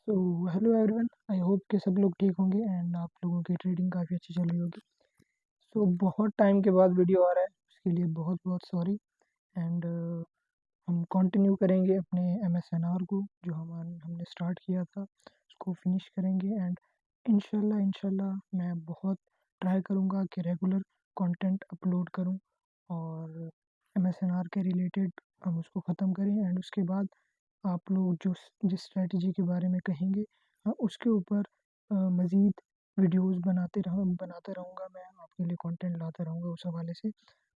So hello everyone, I hope कि सब लोग ठीक होंगे एंड आप लोगों की ट्रेडिंग काफ़ी अच्छी चल रही होगी। सो बहुत टाइम के बाद वीडियो आ रहा है, उसके लिए बहुत बहुत सॉरी। एंड हम कंटिन्यू करेंगे अपने MSNR को, जो हमने स्टार्ट किया था उसको फिनिश करेंगे। एंड इंशाल्लाह मैं बहुत ट्राई करूँगा कि रेगुलर कंटेंट अपलोड करूँ और MSNR के रिलेटेड हम उसको ख़त्म करें। एंड उसके बाद आप लोग जिस स्ट्रैटेजी के बारे में कहेंगे उसके ऊपर मज़ीद वीडियोस बनाते रहूँगा। मैं आपके लिए कंटेंट लाते रहूँगा उस हवाले से।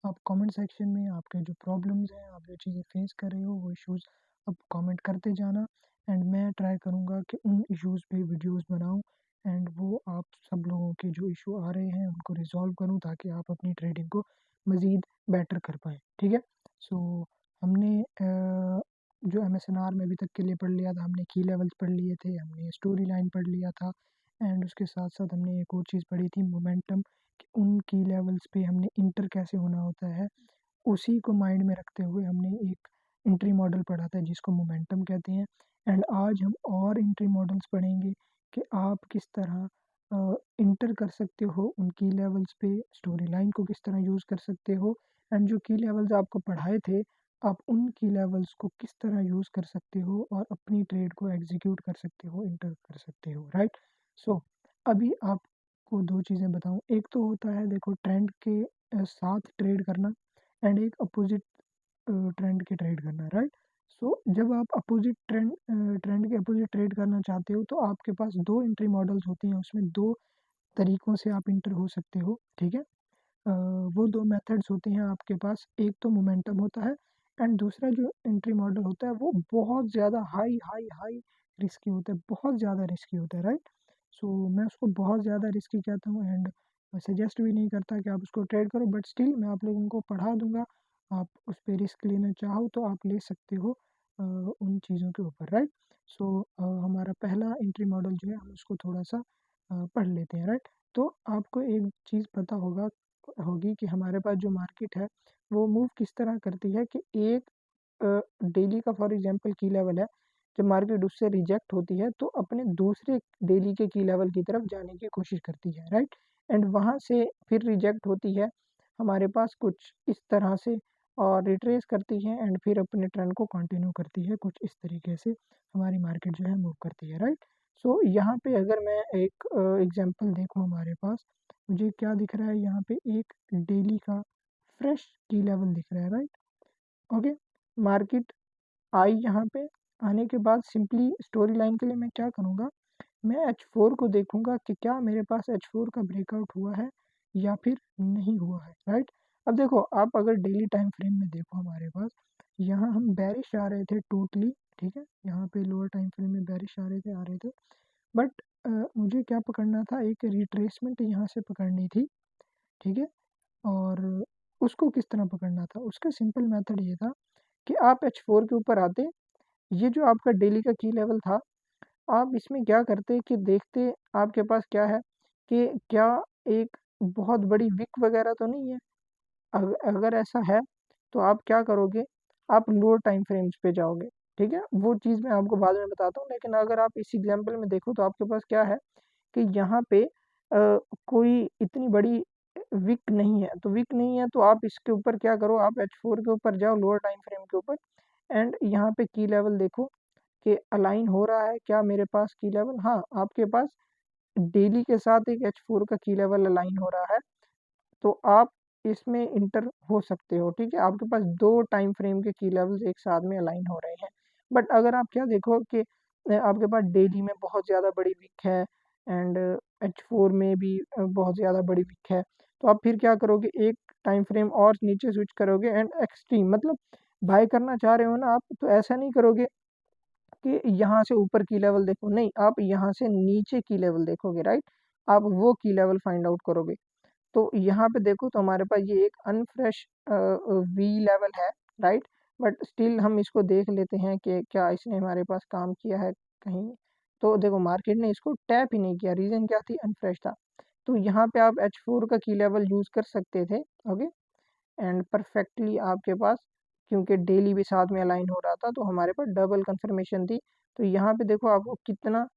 आप कमेंट सेक्शन में आपके जो प्रॉब्लम्स हैं, आप जो चीज़ें फेस कर रहे हो, वो इश्यूज़ आप कमेंट करते जाना। एंड मैं ट्राई करूँगा कि उन इश्यूज़ पे वीडियोस बनाऊँ एंड वो आप सब लोगों के जो इशू आ रहे हैं उनको रिज़ॉल्व करूँ, ताकि आप अपनी ट्रेडिंग को मज़ीद बेटर कर पाएँ। ठीक है? सो हमने जो MSNR में अभी तक के लिए पढ़ लिया था, हमने की लेवल्स पढ़ लिए थे, हमने स्टोरी लाइन पढ़ लिया था। एंड उसके साथ साथ हमने एक और चीज़ पढ़ी थी, मोमेंटम, कि उन की लेवल्स पे हमने इंटर कैसे होना होता है। उसी को माइंड में रखते हुए हमने एक एंट्री मॉडल पढ़ा था जिसको मोमेंटम कहते हैं। एंड आज हम और एंट्री मॉडल्स पढ़ेंगे कि आप किस तरह इंटर कर सकते हो उन की लेवल्स पे, स्टोरी लाइन को किस तरह यूज़ कर सकते हो। एंड जो की लेवल्स आपको पढ़ाए थे, आप उन की लेवल्स को किस तरह यूज़ कर सकते हो और अपनी ट्रेड को एग्जीक्यूट कर सकते हो, इंटर कर सकते हो, राइट। सो अभी आपको दो चीज़ें बताऊं। एक तो होता है, देखो, ट्रेंड के साथ ट्रेड करना एंड एक अपोजिट ट्रेंड के ट्रेड करना, राइट। सो जब आप अपोजिट ट्रेंड के अपोजिट ट्रेड करना चाहते हो, तो आपके पास दो एंट्री मॉडल्स होते हैं, उसमें दो तरीक़ों से आप इंटर हो सकते हो। ठीक है? वो दो मेथड्स होते हैं आपके पास। एक तो मोमेंटम होता है एंड दूसरा जो एंट्री मॉडल होता है वो बहुत ज़्यादा हाई हाई हाई रिस्की होता है, बहुत ज़्यादा रिस्की होता है, राइट। सो मैं उसको बहुत ज़्यादा रिस्की कहता हूँ एंड मैं सजेस्ट भी नहीं करता कि आप उसको ट्रेड करो, बट स्टिल मैं आप लोगों को पढ़ा दूंगा। आप उस पर रिस्क लेना चाहो तो आप ले सकते हो उन चीज़ों के ऊपर, राइट। सो हमारा पहला एंट्री मॉडल जो है, हम उसको थोड़ा सा पढ़ लेते हैं, राइट। तो आपको एक चीज़ पता होगी कि हमारे पास जो मार्केट है वो मूव किस तरह करती है, कि एक डेली का फॉर एग्जांपल की लेवल है। जब मार्केट उससे रिजेक्ट होती है तो अपने दूसरे डेली के की लेवल की तरफ जाने की कोशिश करती है, राइट। एंड वहाँ से फिर रिजेक्ट होती है हमारे पास कुछ इस तरह से, और रिट्रेस करती है एंड फिर अपने ट्रेंड को कंटिन्यू करती है कुछ इस तरीके से। हमारी मार्केट जो है मूव करती है, राइट। सो यहाँ पे अगर मैं एक एग्जांपल देखूँ हमारे पास, मुझे क्या दिख रहा है यहाँ पे, एक डेली का फ्रेश की लेवल दिख रहा है, राइट। ओके, मार्केट आई यहाँ पे, आने के बाद सिंपली स्टोरी लाइन के लिए मैं क्या करूँगा, मैं H4 को देखूँगा कि क्या मेरे पास H4 का ब्रेकआउट हुआ है या फिर नहीं हुआ है, राइट। अब देखो, आप अगर डेली टाइम फ्रेम में देखो हमारे पास, यहाँ हम बेरिश आ रहे थे टोटली। ठीक है, यहाँ पे लोअर टाइम फ्रेम में बेरिश आ रहे थे, बट मुझे क्या पकड़ना था, एक रिट्रेसमेंट यहाँ से पकड़नी थी। ठीक है, और उसको किस तरह पकड़ना था, उसका सिंपल मेथड ये था कि आप H4 के ऊपर आते, ये जो आपका डेली का की लेवल था, आप इसमें क्या करते कि देखते आपके पास क्या है, कि क्या एक बहुत बड़ी विक वगैरह तो नहीं है। अगर ऐसा है तो आप क्या करोगे, आप लोअर टाइम फ्रेम्स पे जाओगे। ठीक है, वो चीज़ मैं आपको बाद में बताता हूँ, लेकिन अगर आप इस एग्जांपल में देखो तो आपके पास क्या है कि यहाँ पे कोई इतनी बड़ी विक नहीं है। तो विक नहीं है तो आप इसके ऊपर क्या करो, आप H4 के ऊपर जाओ, लोअर टाइम फ्रेम के ऊपर, एंड यहाँ पे की लेवल देखो कि अलाइन हो रहा है क्या मेरे पास की लेवल। हाँ, आपके पास डेली के साथ एक H4 का की लेवल अलाइन हो रहा है, तो आप इसमें इंटर हो सकते हो। ठीक है, आपके पास 2 टाइम फ्रेम के की लेवल्स एक साथ में अलाइन हो रहे हैं। बट अगर आप क्या देखो कि आपके पास डेली में बहुत ज़्यादा बड़ी विक है एंड H4 में भी बहुत ज़्यादा बड़ी विक है, तो आप फिर क्या करोगे, एक टाइम फ्रेम और नीचे स्विच करोगे एंड एक्सट्रीम, मतलब बाय करना चाह रहे हो ना आप, तो ऐसा नहीं करोगे कि यहाँ से ऊपर की लेवल देखो, नहीं, आप यहाँ से नीचे की लेवल देखोगे, राइट। आप वो की लेवल फाइंड आउट करोगे। तो यहाँ पे देखो तो हमारे पास ये एक अनफ्रेश वी लेवल है, राइट। बट स्टिल हम इसको देख लेते हैं कि क्या इसने हमारे पास काम किया है कहीं। तो देखो, मार्केट ने इसको टैप ही नहीं किया, रीज़न क्या थी, अनफ्रेश था। तो यहाँ पे आप H4 का की लेवल यूज़ कर सकते थे। ओके, एंड परफेक्टली आपके पास, क्योंकि डेली भी साथ में अलाइन हो रहा था, तो हमारे पास डबल कंफर्मेशन थी। तो यहाँ पे देखो आपको कितना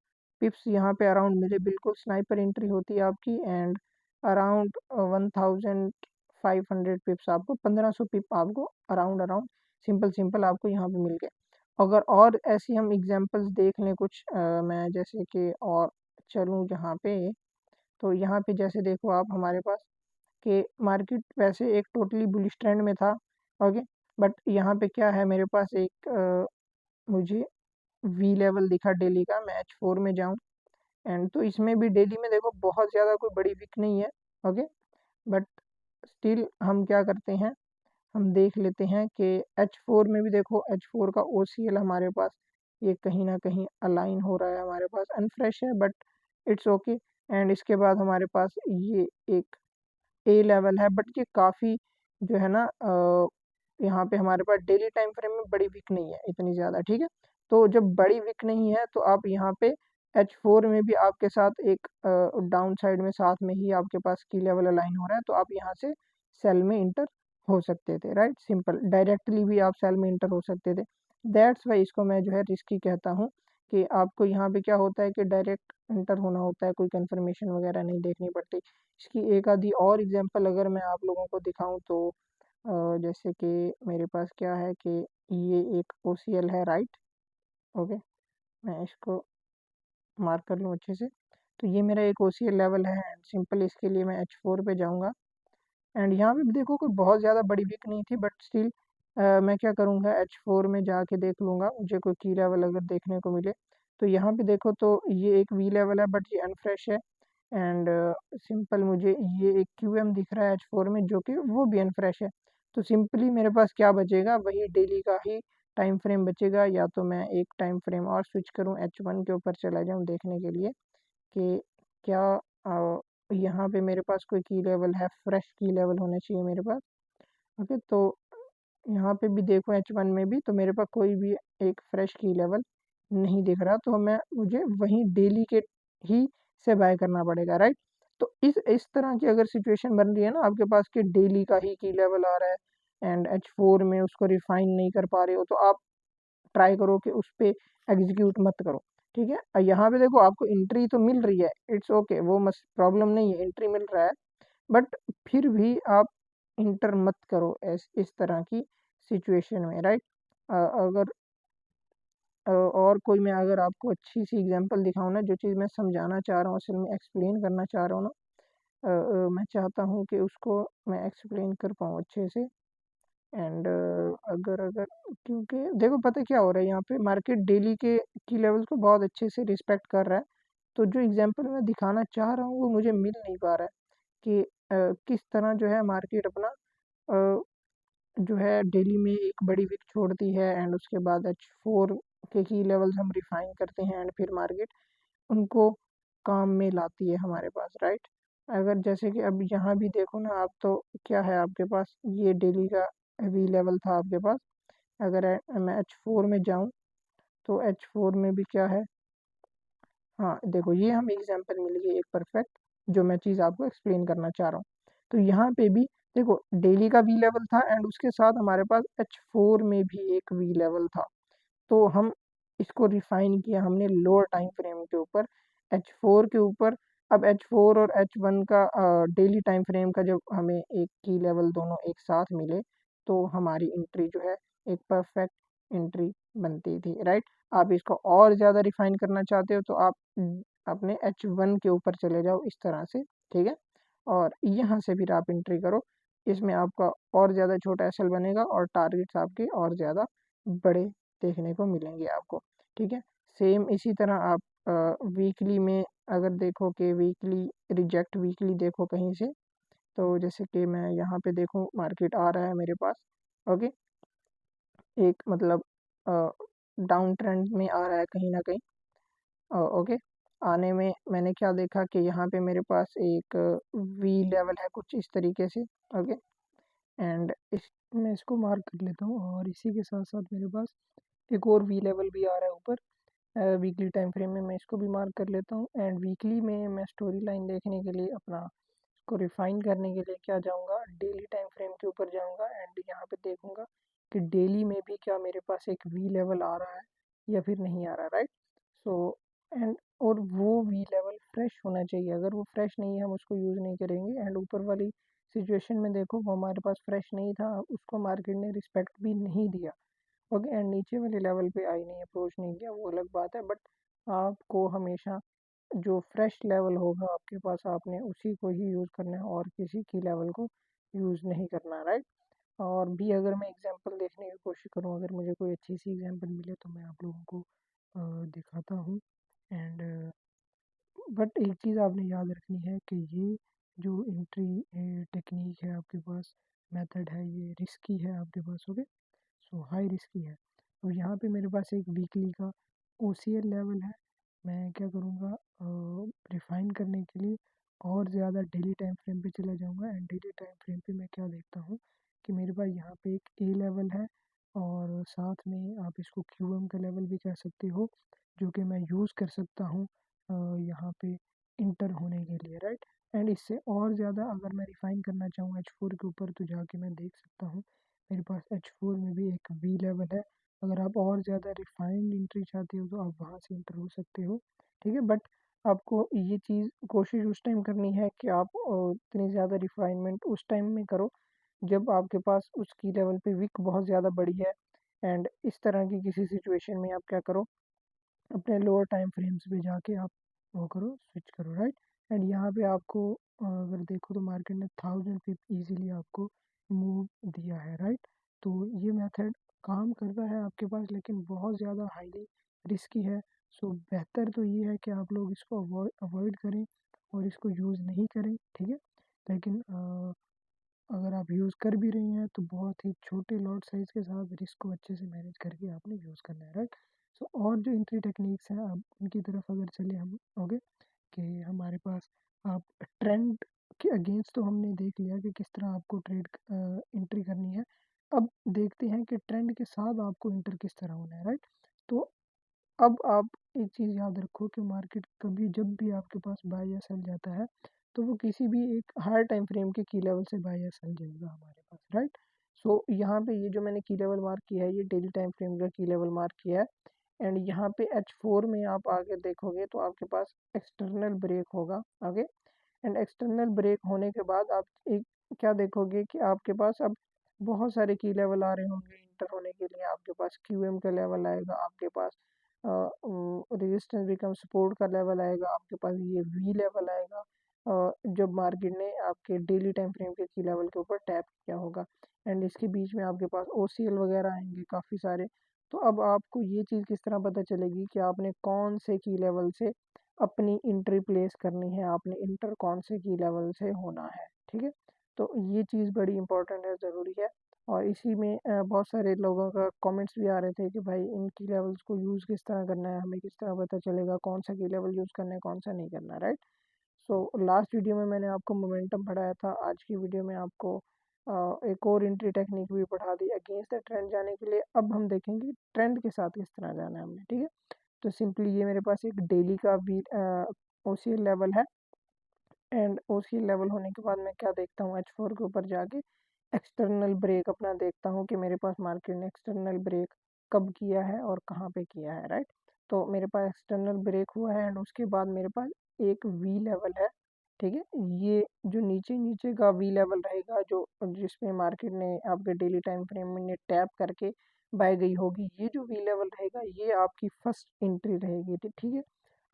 पिप्स यहाँ पे अराउंड मिले, बिल्कुल स्नाइपर एंट्री होती है आपकी, एंड अराउंड 1500 पिप्स, आपको 1500 पिप आपको अराउंड अराउंड सिंपल सिंपल आपको यहाँ पे मिल गए। अगर और ऐसी हम एग्जांपल्स देख लें कुछ, मैं जैसे कि और चलूँ जहाँ पे, तो यहाँ पे जैसे देखो आप हमारे पास कि मार्केट वैसे एक टोटली बुलिश ट्रेंड में था। ओके, बट यहाँ पे क्या है, मेरे पास एक मुझे वी लेवल दिखा डेली का, मैं H4 में जाऊँ, एंड तो इसमें भी डेली में देखो बहुत ज़्यादा कोई बड़ी विक नहीं है। ओके, बट स्टिल हम क्या करते हैं, हम देख लेते हैं कि H4 में भी देखो, H4 का OCL हमारे पास ये कहीं ना कहीं अलाइन हो रहा है, हमारे पास अनफ्रेश है बट इट्स ओके। एंड इसके बाद हमारे पास ये एक ए लेवल है, बट ये काफ़ी जो है ना, यहाँ पे हमारे पास डेली टाइम फ्रेम में बड़ी विक नहीं है इतनी ज़्यादा, ठीक है। तो जब बड़ी विक नहीं है तो आप यहाँ पे H4 में भी आपके साथ एक डाउन साइड में साथ में ही आपके पास की लेवल अलाइन हो रहा है, तो आप यहाँ से सेल में इंटर हो सकते थे, राइट, सिंपल, डायरेक्टली भी आप सेल में इंटर हो सकते थे। दैट्स वाई इसको मैं जो है रिस्की कहता हूँ, कि आपको यहाँ पे क्या होता है कि डायरेक्ट इंटर होना होता है, कोई कंफर्मेशन वगैरह नहीं देखनी पड़ती। इसकी एक आधी और एग्जांपल अगर मैं आप लोगों को दिखाऊं तो जैसे कि मेरे पास क्या है कि ये एक OCL है, राइट। ओके, मैं इसको मार्क कर लूँ अच्छे से, तो ये मेरा एक OCL लेवल है, सिंपल इसके लिए मैं H4 पे जाऊंगा, एंड यहाँ पे भी देखो कोई बहुत ज़्यादा बड़ी विक नहीं थी, बट स्टिल मैं क्या करूँगा, H4 में जाके देख लूँगा, मुझे कोई की लेवल अगर देखने को मिले। तो यहाँ पे देखो तो ये एक वी लेवल है, बट ये अनफ्रेश है, एंड सिंपल मुझे ये एक QM दिख रहा है H4 में, जो कि वो भी अनफ्रेश है। तो सिंपली मेरे पास क्या बचेगा, वही डेली का ही टाइम फ्रेम बचेगा, या तो मैं एक टाइम फ्रेम और स्विच करूँ, H1 के ऊपर चला जाऊँ देखने के लिए कि क्या यहाँ पे मेरे पास कोई की लेवल है, फ्रेश की लेवल होने चाहिए मेरे पास। ओके, तो यहाँ पे भी देखो H1 में भी तो मेरे पास कोई भी एक फ्रेश की लेवल नहीं दिख रहा, तो मैं मुझे वहीं डेली के ही से बाय करना पड़ेगा, राइट। तो इस तरह की अगर सिचुएशन बन रही है ना आपके पास कि डेली का ही की लेवल आ रहा है एंड H4 में उसको रिफाइन नहीं कर पा रहे हो, तो आप ट्राई करो कि उस पे एग्जीक्यूट मत करो, ठीक है। यहाँ पे देखो आपको एंट्री तो मिल रही है, इट्स ओके, वो मस प्रॉब्लम नहीं है, एंट्री मिल रहा है, बट फिर भी आप इंटर मत करो इस तरह की सिचुएशन में, राइट। अगर और कोई मैं अगर आपको अच्छी सी एग्जांपल दिखाऊं ना, जो चीज़ मैं समझाना चाह रहा हूँ असल में एक्सप्लेन करना चाह रहा हूँ ना, मैं चाहता हूँ कि उसको मैं एक्सप्लेन कर पाऊँ अच्छे से, एंड अगर अगर क्योंकि देखो पता है क्या हो रहा है, यहाँ पे मार्केट डेली के की लेवल्स को बहुत अच्छे से रिस्पेक्ट कर रहा है, तो जो एग्जांपल मैं दिखाना चाह रहा हूँ वो मुझे मिल नहीं पा रहा है कि किस तरह जो है मार्केट अपना जो है डेली में एक बड़ी विक छोड़ती है, एंड उसके बाद H4 के की लेवल्स हम रिफाइन करते हैं, एंड फिर मार्केट उनको काम में लाती है हमारे पास, राइट। अगर जैसे कि अब यहाँ भी देखो ना आप, तो क्या है आपके पास, ये डेली का वी लेवल था आपके पास। अगर मैं H4 में जाऊँ तो H4 में भी क्या है, हाँ देखो ये हमें एग्जांपल मिल गई एक परफेक्ट, जो मैं चीज़ आपको एक्सप्लेन करना चाह रहा हूँ। तो यहाँ पे भी देखो डेली का वी लेवल था, एंड उसके साथ हमारे पास H4 में भी एक वी लेवल था, तो हम इसको रिफाइन किया हमने लोअर टाइम फ्रेम के ऊपर, H4 के ऊपर। अब H4 और H1 का डेली टाइम फ्रेम का जब हमें एक की लेवल दोनों एक साथ मिले, तो हमारी एंट्री जो है एक परफेक्ट एंट्री बनती थी, राइट। आप इसको और ज़्यादा रिफाइन करना चाहते हो तो आप अपने H1 के ऊपर चले जाओ इस तरह से, ठीक है, और यहाँ से फिर आप एंट्री करो, इसमें आपका और ज़्यादा छोटा एसएल बनेगा और टारगेट्स आपके और ज़्यादा बड़े देखने को मिलेंगे आपको, ठीक है। सेम इसी तरह आप वीकली में अगर देखो कि वीकली रिजेक्ट वीकली देखो कहीं से, तो जैसे कि मैं यहाँ पे देखूँ मार्केट आ रहा है मेरे पास, ओके, एक मतलब डाउन ट्रेंड में आ रहा है कहीं ना कहीं, ओके। आने में मैंने क्या देखा कि यहाँ पे मेरे पास एक वी लेवल है कुछ इस तरीके से, ओके, एंड इस मैं इसको मार्क कर लेता हूँ, और इसी के साथ साथ मेरे पास एक और वी लेवल भी आ रहा है ऊपर वीकली टाइम फ्रेम में, मैं इसको भी मार्क कर लेता हूँ। एंड वीकली में मैं स्टोरी लाइन देखने के लिए अपना इसको रिफाइन करने के लिए क्या जाऊँगा, डेली टाइम फ्रेम के ऊपर जाऊँगा, एंड यहाँ पे देखूँगा कि डेली में भी क्या मेरे पास एक वी लेवल आ रहा है या फिर नहीं आ रहा, राइट। सो एंड और वो वी लेवल फ्रेश होना चाहिए। अगर वो फ्रेश नहीं है हम उसको यूज़ नहीं करेंगे। एंड ऊपर वाली सिचुएशन में देखो वो हमारे पास फ्रेश नहीं था, उसको मार्केट ने रिस्पेक्ट भी नहीं दिया। ओके, एंड नीचे वाले लेवल पे आई नहीं, अप्रोच नहीं किया, वो अलग बात है। बट आपको हमेशा जो फ्रेश लेवल होगा आपके पास आपने उसी को ही यूज़ करना है और किसी की लेवल को यूज़ नहीं करना, राइट। और भी अगर मैं एग्जांपल देखने की कोशिश करूँ, अगर मुझे कोई अच्छी सी एग्जांपल मिले तो मैं आप लोगों को दिखाता हूँ। एंड बट एक चीज़ आपने याद रखनी है कि ये जो एंट्री टेक्निक है आपके पास, मेथड है, ये रिस्की है आपके पास। ओके, सो हाई रिस्की है। तो यहाँ पे मेरे पास एक वीकली का OCL लेवल है। मैं क्या करूँगा, रिफाइन करने के लिए और ज़्यादा डेली टाइम फ्रेम पे चला जाऊँगा। एंड डेली टाइम फ्रेम पे मैं क्या देखता हूँ कि मेरे पास यहाँ पे एक ए लेवल है और साथ में आप इसको QM का लेवल भी कह सकते हो, जो कि मैं यूज़ कर सकता हूँ यहाँ पे इंटर होने के लिए, राइट। एंड इससे और ज़्यादा अगर मैं रिफाइन करना चाहूँ H4 के ऊपर तो जाके मैं देख सकता हूँ मेरे पास H4 में भी एक वी लेवल है। अगर आप और ज़्यादा रिफाइंड एंट्री चाहते हो तो आप वहाँ से एंटर हो सकते हो, ठीक है। बट आपको ये चीज़ कोशिश उस टाइम करनी है कि आप इतनी ज़्यादा रिफाइनमेंट उस टाइम में करो जब आपके पास उसकी लेवल पे विक बहुत ज़्यादा बड़ी है। एंड इस तरह की किसी सिचुएशन में आप क्या करो, अपने लोअर टाइम फ्रेम्स पे जाके आप वो करो, स्विच करो, राइट। एंड यहाँ पे आपको अगर देखो तो मार्केट ने 1000 पिप इजीली आपको मूव दिया है, राइट। तो ये मेथड काम करता है आपके पास लेकिन बहुत ज़्यादा हाईली रिस्की है। सो बेहतर तो ये है कि आप लोग इसको अवॉइड करें और इसको यूज़ नहीं करें, ठीक है। लेकिन अगर आप यूज़ कर भी रही हैं तो बहुत ही छोटे लॉट साइज़ के साथ रिस्क को अच्छे से मैनेज करके आपने यूज़ करना है, राइट। सो और जो एंट्री टेक्निक्स हैं अब उनकी तरफ अगर चले हम, ओके, कि हमारे पास आप ट्रेंड के अगेंस्ट तो हमने देख लिया कि किस तरह आपको ट्रेड एंट्री करनी है। अब देखते हैं कि ट्रेंड के साथ आपको इंटर किस तरह होना है, राइट। तो अब आप एक चीज़ याद रखो कि मार्केट कभी जब भी आपके पास बाय या सेल जाता है तो वो किसी भी एक हायर टाइम फ्रेम के की लेवल से बाय या सेल जाएगा हमारे पास, राइट। सो यहाँ पे ये जो मैंने की लेवल मार्क किया है ये डेली टाइम फ्रेम का की लेवल मार्क किया है। एंड यहाँ पे H4 में आप आगे देखोगे तो आपके पास एक्सटर्नल ब्रेक होगा आगे। एंड एक्सटर्नल ब्रेक होने के बाद आप एक क्या देखोगे कि आपके पास अब बहुत सारे की लेवल आ रहे होंगे इंटर होने के लिए। आपके पास QM का लेवल आएगा, आपके पास रेजिस्टेंस बिकम सपोर्ट का लेवल आएगा, आपके पास ये वी लेवल आएगा जब मार्केट ने आपके डेली टाइम फ्रेम के की लेवल के ऊपर टैप किया होगा। एंड इसके बीच में आपके पास OCL वगैरह आएंगे काफ़ी सारे। तो अब आपको ये चीज़ किस तरह पता चलेगी कि आपने कौन से की लेवल से अपनी एंट्री प्लेस करनी है, आपने इंटर कौन से की लेवल से होना है, ठीक है। तो ये चीज़ बड़ी इंपॉर्टेंट है, ज़रूरी है। और इसी में बहुत सारे लोगों का कमेंट्स भी आ रहे थे कि भाई इन की लेवल्स को यूज़ किस तरह करना है, हमें किस तरह पता चलेगा कौन सा की लेवल यूज़ करना है कौन सा नहीं करना, राइट। सो लास्ट वीडियो में मैंने आपको मोमेंटम पढ़ाया था, आज की वीडियो में आपको एक और एंट्री टेक्निक भी पढ़ा दी अगेंस्ट द ट्रेंड जाने के लिए। अब हम देखेंगे ट्रेंड के साथ किस तरह जाना है हमने, ठीक है। तो सिंपली ये मेरे पास एक डेली का भी OCL लेवल है। एंड OCL लेवल होने के बाद मैं क्या देखता हूँ H4 के ऊपर जाके एक्सटर्नल ब्रेक अपना देखता हूँ कि मेरे पास मार्केट ने एक्सटर्नल ब्रेक कब किया है और कहाँ पे किया है, राइट। तो मेरे पास एक्सटर्नल ब्रेक हुआ है एंड उसके बाद मेरे पास एक वी लेवल है, ठीक है। ये जो नीचे नीचे का वी लेवल रहेगा जो जिसमें मार्केट ने आपके डेली टाइम फ्रेम में टैप करके बाय गई होगी, ये जो वी लेवल रहेगा ये आपकी फर्स्ट एंट्री रहेगी, ठीक है।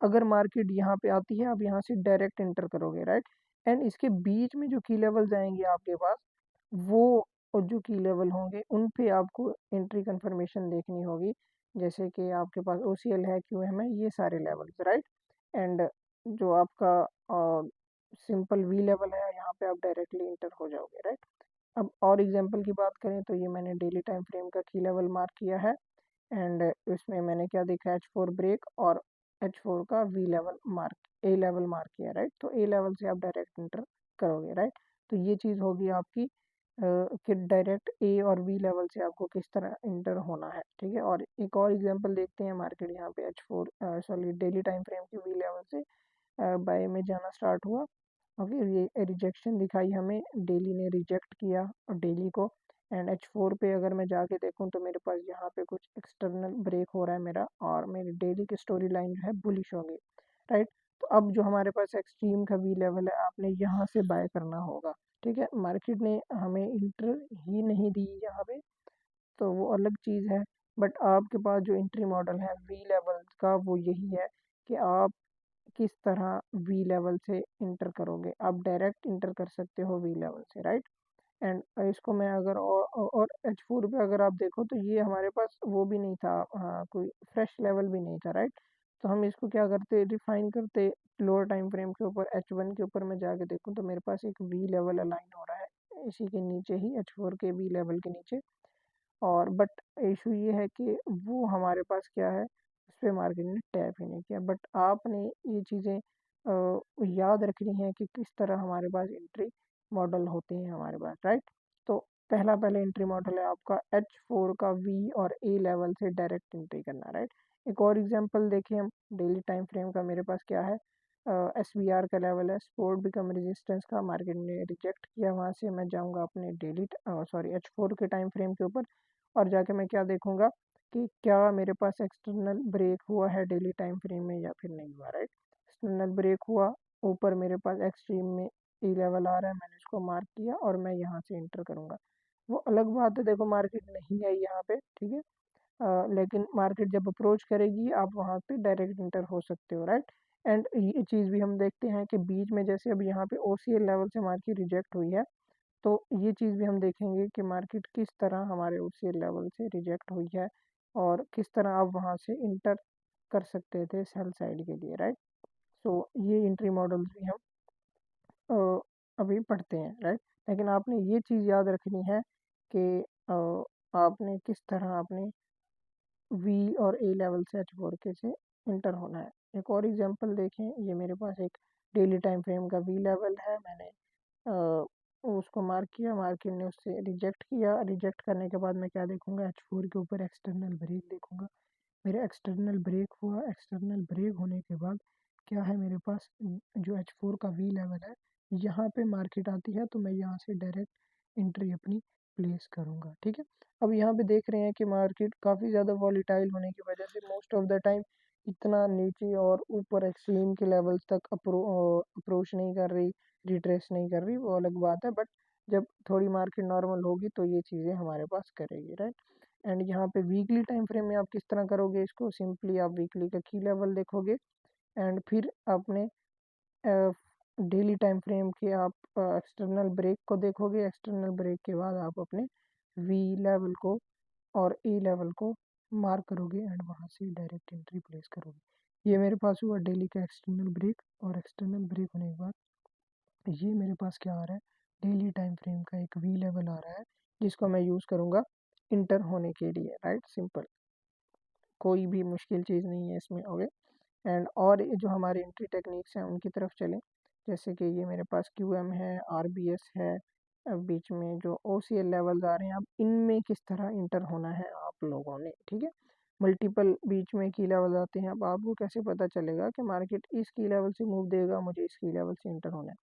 अगर मार्केट यहाँ पे आती है आप यहाँ से डायरेक्ट एंटर करोगे, राइट। एंड इसके बीच में जो की लेवल्स आएंगे आपके पास वो और जो की लेवल होंगे उन पे आपको एंट्री कंफर्मेशन देखनी होगी। जैसे कि आपके पास OCL है, QM है, ये सारे लेवल्स, राइट। एंड जो आपका सिंपल वी लेवल है यहाँ पे आप डायरेक्टली इंटर हो जाओगे, राइट। अब और एग्जांपल की बात करें तो ये मैंने डेली टाइम फ्रेम का की लेवल मार्क किया है। एंड इसमें मैंने क्या देखा, H4 ब्रेक और H4 का V level mark, A level mark किया, राइट। तो ए लेवल से आप डायरेक्ट इंटर करोगे, राइट। तो ये चीज़ होगी आपकी कि डायरेक्ट ए और वी लेवल से आपको किस तरह इंटर होना है, ठीक है। और एक और एग्जांपल देखते हैं, मार्केट यहाँ पे H4 sorry daily time frame के वी लेवल से बाय में जाना स्टार्ट हुआ। ओके, ये रिजेक्शन दिखाई हमें, डेली ने रिजेक्ट किया और डेली को। एंड H4 पे अगर मैं जाके देखूँ तो मेरे पास यहाँ पे कुछ एक्सटर्नल ब्रेक हो रहा है मेरा, और मेरी डेली की स्टोरी लाइन जो है बुलिश होगी, राइट। तो अब जो हमारे पास एक्सट्रीम का वी लेवल है, आपने यहाँ से बाय करना होगा, ठीक है। मार्केट ने हमें इंटर ही नहीं दी यहाँ पे, तो वो अलग चीज़ है। बट आपके पास जो एंट्री मॉडल है वी लेवल का, वो यही है कि आप किस तरह वी लेवल से इंटर करोगे। आप डायरेक्ट इंटर कर सकते हो वी लेवल से, राइट। एंड इसको मैं अगर और H4 पे अगर आप देखो तो ये हमारे पास वो भी नहीं था, हाँ, कोई फ्रेश लेवल भी नहीं था, राइट। तो हम इसको क्या करते, रिफाइन करते लोअर टाइम फ्रेम के ऊपर। H1 के ऊपर मैं जाके देखूँ तो मेरे पास एक वी लेवल अलाइन हो रहा है इसी के नीचे ही, H4 के वी लेवल के नीचे। और बट इशू ये है कि वो हमारे पास क्या है, उस पर मार्केट ने टैप ही नहीं किया। बट आपने ये चीज़ें याद रखनी है कि किस तरह हमारे पास एंट्री मॉडल होते हैं हमारे पास, राइट। तो पहले एंट्री मॉडल है आपका H4 का वी और ए लेवल से डायरेक्ट एंट्री करना, राइट। एक और एग्जांपल देखें हम, डेली टाइम फ्रेम का मेरे पास क्या है, SBR का लेवल है, सपोर्ट बिकम रेजिस्टेंस का, मार्केट ने रिजेक्ट किया। वहाँ से मैं जाऊँगा अपने डेली H4 के टाइम फ्रेम के ऊपर, और जाके मैं क्या देखूंगा कि क्या मेरे पास एक्सटर्नल ब्रेक हुआ है डेली टाइम फ्रेम में या फिर नहीं हुआ, राइट। एक्सटर्नल ब्रेक हुआ, ऊपर मेरे पास एक्सट्रीम में ई लेवल आ रहा है, मैंने इसको मार्क किया और मैं यहाँ से इंटर करूंगा। वो अलग बात है, देखो मार्केट नहीं आई यहाँ पे, ठीक है। लेकिन मार्केट जब अप्रोच करेगी आप वहाँ पे डायरेक्ट इंटर हो सकते हो, राइट। एंड ये चीज़ भी हम देखते हैं कि बीच में जैसे अब यहाँ पे OCL लेवल से मार्केट रिजेक्ट हुई है, तो ये चीज़ भी हम देखेंगे कि मार्केट किस तरह हमारे OCL लेवल से रिजेक्ट हुई है, और किस तरह आप वहाँ से इंटर कर सकते थे सेल साइड के लिए, राइट। सो ये एंट्री मॉडल्स भी हम अ, अभी पढ़ते हैं, राइट। लेकिन आपने ये चीज़ याद रखनी है कि आपने किस तरह अपने वी और ए लेवल से H4 के से इंटर होना है। एक और एग्जांपल देखें, ये मेरे पास एक डेली टाइम फ्रेम का वी लेवल है, मैंने अ, उसको मार्क किया, मार्केट ने उससे रिजेक्ट किया। रिजेक्ट करने के बाद मैं क्या देखूंगा, H4 के ऊपर एक्सटर्नल ब्रेक देखूंगा। मेरा एक्सटर्नल ब्रेक हुआ, एक्सटर्नल ब्रेक होने के बाद क्या है मेरे पास, जो H4 का वी लेवल है, यहाँ पे मार्केट आती है तो मैं यहाँ से डायरेक्ट एंट्री अपनी प्लेस करूँगा, ठीक है। अब यहाँ पे देख रहे हैं कि मार्केट काफ़ी ज़्यादा वॉलीटाइल होने की वजह से मोस्ट ऑफ द टाइम इतना नीचे और ऊपर एक्सट्रीम के लेवल्स तक अप्रोच नहीं कर रही, रिट्रेस नहीं कर रही, वो अलग बात है। बट जब थोड़ी मार्केट नॉर्मल होगी तो ये चीज़ें हमारे पास करेगी, राइट। एंड यहाँ पे वीकली टाइम फ्रेम में आप किस तरह करोगे इसको, सिंपली आप वीकली का की लेवल देखोगे, एंड फिर आपने डेली टाइम फ्रेम के आप एक्सटर्नल ब्रेक को देखोगे। एक्सटर्नल ब्रेक के बाद आप अपने वी लेवल को और ई लेवल को मार्क करोगे एंड वहाँ से डायरेक्ट एंट्री प्लेस करोगे। ये मेरे पास हुआ डेली का एक्सटर्नल ब्रेक, और एक्सटर्नल ब्रेक होने के बाद ये मेरे पास क्या आ रहा है, डेली टाइम फ्रेम का एक वी लेवल आ रहा है, जिसको मैं यूज़ करूँगा इंटर होने के लिए, राइट। सिंपल, कोई भी मुश्किल चीज़ नहीं है इसमें, ओके। एंड और ये जो हमारे एंट्री टेक्निक्स हैं उनकी तरफ चलें, जैसे कि ये मेरे पास QM है, RBS है, बीच में जो OCL लेवल्स आ रहे हैं, अब इनमें किस तरह इंटर होना है आप लोगों ने, ठीक है। मल्टीपल बीच में की लेवल आते हैं, अब आपको कैसे पता चलेगा कि मार्केट इस की लेवल से मूव देगा, मुझे इस की लेवल से इंटर होना है,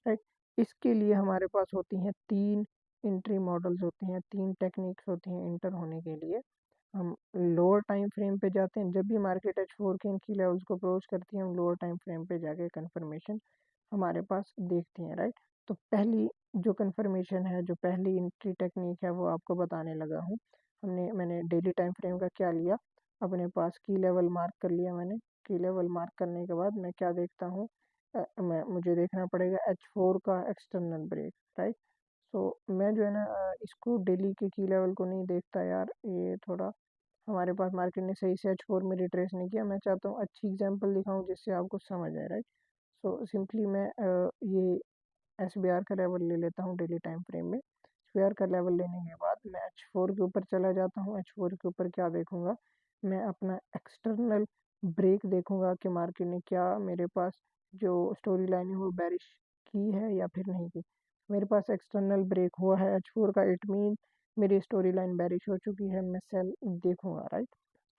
राइट। इसके लिए हमारे पास होती हैं 3 एंट्री मॉडल्स होती हैं, 3 टेक्निक्स होती हैं इंटर होने के लिए। हम लोअर टाइम फ्रेम पे जाते हैं, जब भी मार्केट H4 के इनकी लेवल्स को अप्रोच करती है हम लोअर टाइम फ्रेम पे जाके कंफर्मेशन हमारे पास देखते हैं, राइट। तो पहली जो कंफर्मेशन है, जो पहली एंट्री टेक्निक है, वो आपको बताने लगा हूँ। मैंने डेली टाइम फ्रेम का क्या लिया, अपने पास की लेवल मार्क कर लिया मैंने। की लेवल मार्क करने के बाद मैं क्या देखता हूँ, मुझे देखना पड़ेगा H4 का एक्सटर्नल ब्रेक, राइट। सो मैं जो है ना इसको डेली के की लेवल को नहीं देखता यार, ये थोड़ा हमारे पास मार्केट ने सही से H4 में रिट्रेस नहीं किया। मैं चाहता हूँ अच्छी एग्जांपल दिखाऊं जिससे आपको समझ आए, राइट। सो सिंपली मैं ये SBR का लेवल ले लेता हूँ डेली टाइम फ्रेम में। SBR का लेवल लेने के बाद मैं H4 के ऊपर चला जाता हूँ। H4 के ऊपर क्या देखूंगा, मैं अपना एक्सटर्नल ब्रेक देखूंगा कि मार्केट ने क्या मेरे पास जो स्टोरी लाइन है वो बेरिश की है या फिर नहीं की। मेरे पास एक्सटर्नल ब्रेक हुआ है H4 का, इट मीन मेरी स्टोरी लाइन बेरिश हो चुकी है, मैं सेल देखूंगा, राइट।